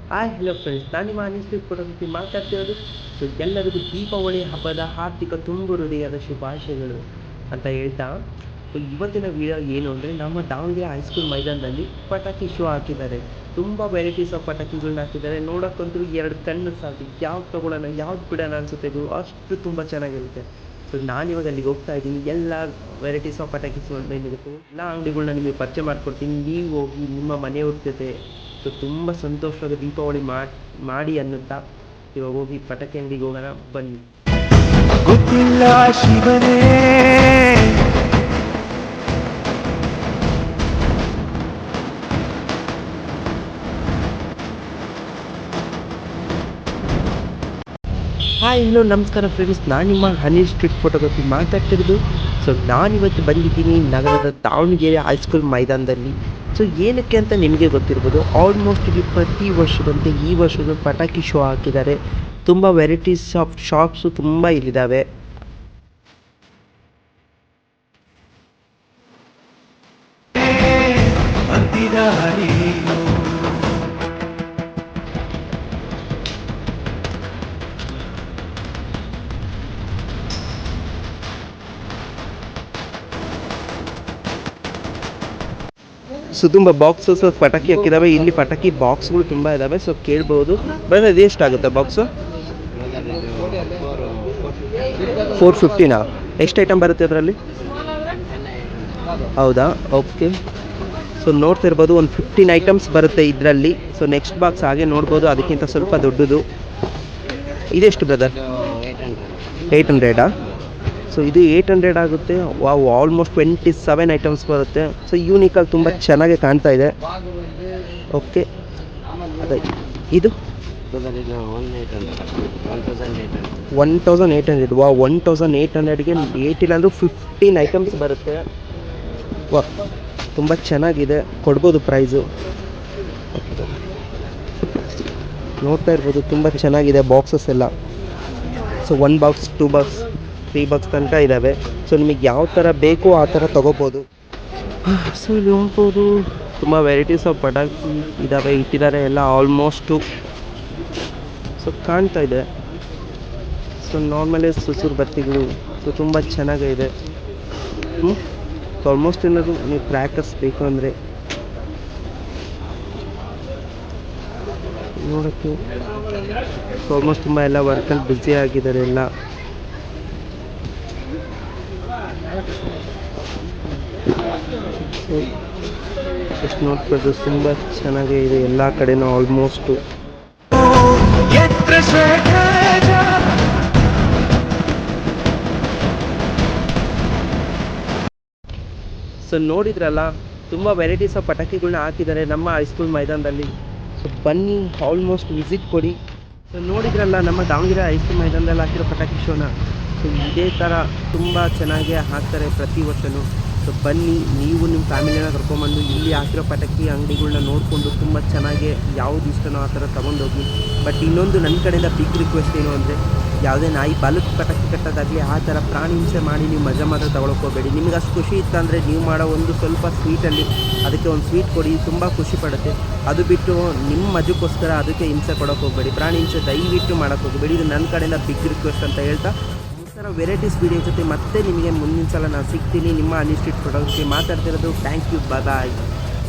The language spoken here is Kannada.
ಹಾಯ್ ಹಲೋ ಫ್ರೆಂಡ್ಸ್, ನಾನು ನಿಮ್ಮ ಅನಿಶ್ಚಿತ್ ಫೋಟೋಗ್ರಫಿ ಮಾತಾಡ್ತಿರೋದು. ಸೊ ಎಲ್ಲರಿಗೂ ದೀಪಾವಳಿ ಹಬ್ಬದ ಆರ್ಥಿಕ ತುಂಬು ಹೃದಯದ ಶುಭಾಶಯಗಳು ಅಂತ ಹೇಳ್ತಾ, ಸೊ ಇವತ್ತಿನ ವಿಡಿಯೋ ಏನು ಅಂದರೆ, ನಮ್ಮ ದಾವಣಗೆರೆ ಹೈಸ್ಕೂಲ್ ಮೈದಾನದಲ್ಲಿ ಪಟಾಕಿ ಶೋ ಹಾಕಿದ್ದಾರೆ. ತುಂಬ ವೆರೈಟೀಸ್ ಆಫ್ ಪಟಾಕಿಗಳನ್ನ ಹಾಕಿದ್ದಾರೆ. ನೋಡೋಕ್ಕಂತೂ ಎರಡು ಕಣ್ಣು ಸಾಕು, ಯಾವ್ದು ತೊಗೊಳ್ಳೋಣ ಯಾವ್ದು ಬಿಡೋಣ ಅನಿಸುತ್ತೆ. ಇದು ಅಷ್ಟು ತುಂಬ ಚೆನ್ನಾಗಿರುತ್ತೆ. ಸೊ ನಾನಿವಾಗ ಅಲ್ಲಿಗೆ ಹೋಗ್ತಾ ಇದ್ದೀನಿ. ಎಲ್ಲ ವೆರೈಟೀಸ್ ಆಫ್ ಪಟಾಕಿಸ್ ಅಂತ ಏನಿರುತ್ತೆ ಎಲ್ಲ ಅಂಗಡಿಗಳನ್ನ ನಿಮಗೆ ಪರಿಚಯ ಮಾಡಿಕೊಡ್ತೀನಿ. ನೀವು ಹೋಗಿ ನಿಮ್ಮ ಮನೆಯವ್ರ ಜೊತೆ ಸೊ ತುಂಬ ಸಂತೋಷವಾದ ದೀಪಾವಳಿ ಮಾಡಿ ಅನ್ನುತ್ತಾ ಇವಾಗ ಹೋಗಿ ಪಟಾಕಿ ಅಂಗಡಿಗೆ ಹೋಗೋಣ ಬನ್ನಿ. ಗೊತ್ತಿಲ್ಲ ಶಿವನೇ, ಹಾಯ್ ಹಲೋ ನಮಸ್ಕಾರ ಫ್ರೆಂಡ್ಸ್, ನಾನು ನಿಮ್ಮ ಹನಿ ಸ್ಟ್ರೀಟ್ ಫೋಟೋಗ್ರಫಿ ಮಾತಾಡ್ತಿರೋದು. ಸೊ ನಾನಿವತ್ತು ಬಂದಿದ್ದೀನಿ ನಗರದ ದಾವಣಗೆರೆ ಹೈಸ್ಕೂಲ್ ಮೈದಾನದಲ್ಲಿ. ಸೊ ಏನಕ್ಕೆ ಅಂತ ನಿಮಗೆ ಗೊತ್ತಿರ್ಬೋದು, ಆಲ್ಮೋಸ್ಟ್ ಇಲ್ಲಿ ಪ್ರತಿ ವರ್ಷದಂತೆ ಈ ವರ್ಷದ ಪಟಾಕಿ ಶೋ ಹಾಕಿದ್ದಾರೆ. ತುಂಬ ವೆರೈಟೀಸ್ ಆಫ್ ಶಾಪ್ಸು ತುಂಬ ಇಲ್ಲಿದ್ದಾವೆ. ಸೊ ತುಂಬ ಬಾಕ್ಸಸ್ ಪಟಾಕಿ ಹಾಕಿದ್ದಾವೆ. ಇಲ್ಲಿ ಪಟಾಕಿ ಬಾಕ್ಸ್ಗಳು ತುಂಬ ಇದ್ದಾವೆ. ಸೊ ಕೇಳ್ಬೋದು. ಬರೀ ಅದು ಎಷ್ಟಾಗುತ್ತೆ ಬಾಕ್ಸು? 450ನಾ? ಎಷ್ಟು ಐಟಮ್ ಬರುತ್ತೆ ಅದರಲ್ಲಿ? ಹೌದಾ, ಓಕೆ. ಸೊ ನೋಡ್ತಾ ಇರ್ಬೋದು, ಒಂದು 15 ಐಟಮ್ಸ್ ಬರುತ್ತೆ ಇದರಲ್ಲಿ. ಸೊ ನೆಕ್ಸ್ಟ್ ಬಾಕ್ಸ್ ಹಾಗೆ ನೋಡ್ಬೋದು, ಅದಕ್ಕಿಂತ ಸ್ವಲ್ಪ ದೊಡ್ಡದು. ಇದೆಷ್ಟು ಬ್ರದರ್? 800. ಸೊ ಇದು 800 ಆಗುತ್ತೆ. ವಾವ್, ಆಲ್ಮೋಸ್ಟ್ 27 ಐಟಮ್ಸ್ ಬರುತ್ತೆ. ಸೊ ಯೂನಿಕಾಗಿ ತುಂಬ ಚೆನ್ನಾಗಿ ಕಾಣ್ತಾ ಇದೆ. ಓಕೆ, ಅದೇ ಇದು 1800. ವಾ, 1800ಗೆ 18 ಅಂದರೂ 15 ಐಟಮ್ಸ್ ಬರುತ್ತೆ. ವಾ, ತುಂಬ ಚೆನ್ನಾಗಿದೆ, ಕೊಡ್ಬೋದು ಪ್ರೈಸು. ನೋಡ್ತಾ ಇರ್ಬೋದು, ತುಂಬ ಚೆನ್ನಾಗಿದೆ ಬಾಕ್ಸಸ್ ಎಲ್ಲ. ಸೊ 1 ಬಾಕ್ಸ್, 2 ಬಾಕ್ಸ್, 3 ಬಾಕ್ಸ್ ತನಕ ಇದ್ದಾವೆ. ಸೊ ನಿಮಗೆ ಯಾವ ಥರ ಬೇಕೋ ಆ ಥರ ತೊಗೋಬೋದು. ಸೊ ಇಲ್ಲಿ ನೋಡ್ಬೋದು, ತುಂಬ ವೆರೈಟೀಸ್ ಆಫ್ ಪಟಾಕಿ ಇದ್ದಾವೆ, ಇಟ್ಟಿದ್ದಾರೆ ಎಲ್ಲ ಆಲ್ಮೋಸ್ಟು. ಸೊ ಕಾಣ್ತಾ ಇದೆ. ಸೊ ನಾರ್ಮಲಿ ಸುಸುರು ಬತ್ತಿಗಳು. ಸೊ ತುಂಬ ಚೆನ್ನಾಗಿದೆ. ಸೊ ಆಲ್ಮೋಸ್ಟ್ ಏನಾದರೂ ನೀವು ಕ್ರ್ಯಾಕರ್ಸ್ ಬೇಕು ಅಂದರೆ ನೋಡೋಕ್ಕೆ. ಸೊ ಆಲ್ಮೋಸ್ಟ್ ತುಂಬ ಎಲ್ಲ ವರ್ಕಲ್ಲಿ ಬ್ಯುಸಿ ಆಗಿದ್ದಾರೆ ಎಲ್ಲ. ಎಷ್ಟು ನೋಡ್ಬೋದು, ತುಂಬ ಚೆನ್ನಾಗೇ ಇದೆ ಎಲ್ಲ ಕಡೆನೂ ಆಲ್ಮೋಸ್ಟು. ಸೊ ನೋಡಿದ್ರಲ್ಲ, ತುಂಬ ವೆರೈಟೀಸ್ ಆಫ್ ಪಟಾಕಿಗಳನ್ನ ಹಾಕಿದ್ದಾರೆ ನಮ್ಮ ಹೈಸ್ಕೂಲ್ ಮೈದಾನದಲ್ಲಿ. ಸೊ ಬನ್ನಿ, ಆಲ್ಮೋಸ್ಟ್ ವಿಸಿಟ್ ಕೊಡಿ. ಸೊ ನೋಡಿದ್ರಲ್ಲ, ನಮ್ಮ ದಾವಣಗೆರೆ ಹೈಸ್ಕೂಲ್ ಮೈದಾನದಲ್ಲಿ ಹಾಕಿರೋ ಪಟಾಕಿ ಶೋನ. ಸೊ ಇದೇ ಥರ ತುಂಬ ಚೆನ್ನಾಗಿ ಹಾಕ್ತಾರೆ ಪ್ರತಿ ವರ್ಷವೂ. ಸೊ ಬನ್ನಿ, ನೀವು ನಿಮ್ಮ ಫ್ಯಾಮಿಲಿನ ಕರ್ಕೊಂಬಂದು ಇಲ್ಲಿ ಹಾಕಿರೋ ಪಟಾಕಿ ಅಂಗಡಿಗಳನ್ನ ನೋಡಿಕೊಂಡು ತುಂಬ ಚೆನ್ನಾಗಿ ಯಾವ್ದು ಇಷ್ಟನೋ ಆ ಥರ ತೊಗೊಂಡೋಗಿ. ಬಟ್ ಇನ್ನೊಂದು ನನ್ನ ಕಡೆಯಿಂದ ಬಿಗ್ ರಿಕ್ವೆಸ್ಟ್ ಏನು ಅಂದರೆ, ಯಾವುದೇ ನಾಯಿ ಬಲ್ಕ್ ಪಟಾಕಿ ಕಟ್ಟೋದಾಗಲಿ ಆ ಥರ ಪ್ರಾಣಿ ಹಿಂಸೆ ಮಾಡಿ ನೀವು ಮಜಾ ಮಾತ್ರ ತೊಗೊಳಕ್ಕೆ ಹೋಗಬೇಡಿ. ನಿಮಗೆ ಅಷ್ಟು ಖುಷಿ ಇತ್ತಂದರೆ ನೀವು ಮಾಡೋ ಒಂದು ಸ್ವಲ್ಪ ಸ್ವೀಟಲ್ಲಿ ಅದಕ್ಕೆ ಒಂದು ಸ್ವೀಟ್ ಕೊಡಿ, ತುಂಬ ಖುಷಿ ಪಡುತ್ತೆ. ಅದು ಬಿಟ್ಟು ನಿಮ್ಮ ಮಜಕ್ಕೋಸ್ಕರ ಅದಕ್ಕೆ ಹಿಂಸೆ ಕೊಡೋಕ್ಕೆ ಹೋಗಬೇಡಿ, ಪ್ರಾಣಿ ಹಿಂಸೆ ದಯವಿಟ್ಟು ಮಾಡೋಕ್ಕೆ ಹೋಗಬೇಡಿ. ಇದು ನನ್ನ ಕಡೆಯಿಂದ ಬಿಗ್ ರಿಕ್ವೆಸ್ಟ್ ಅಂತ ಹೇಳ್ತಾ, ಈ ಥರ ವೆರೈಟೀಸ್ ವೀಡಿಯೋ ಜೊತೆ ಮತ್ತೆ ನಿಮಗೆ ಮುಂದಿನ ಸಲ ನಾನು ಸಿಗ್ತೀನಿ. ನಿಮ್ಮ ಅನಿಶ್ಚಿತ್ ಫೋಟೋಗ್ರಫಿ ಮಾತಾಡ್ತಿರೋದು. Thank you, bye.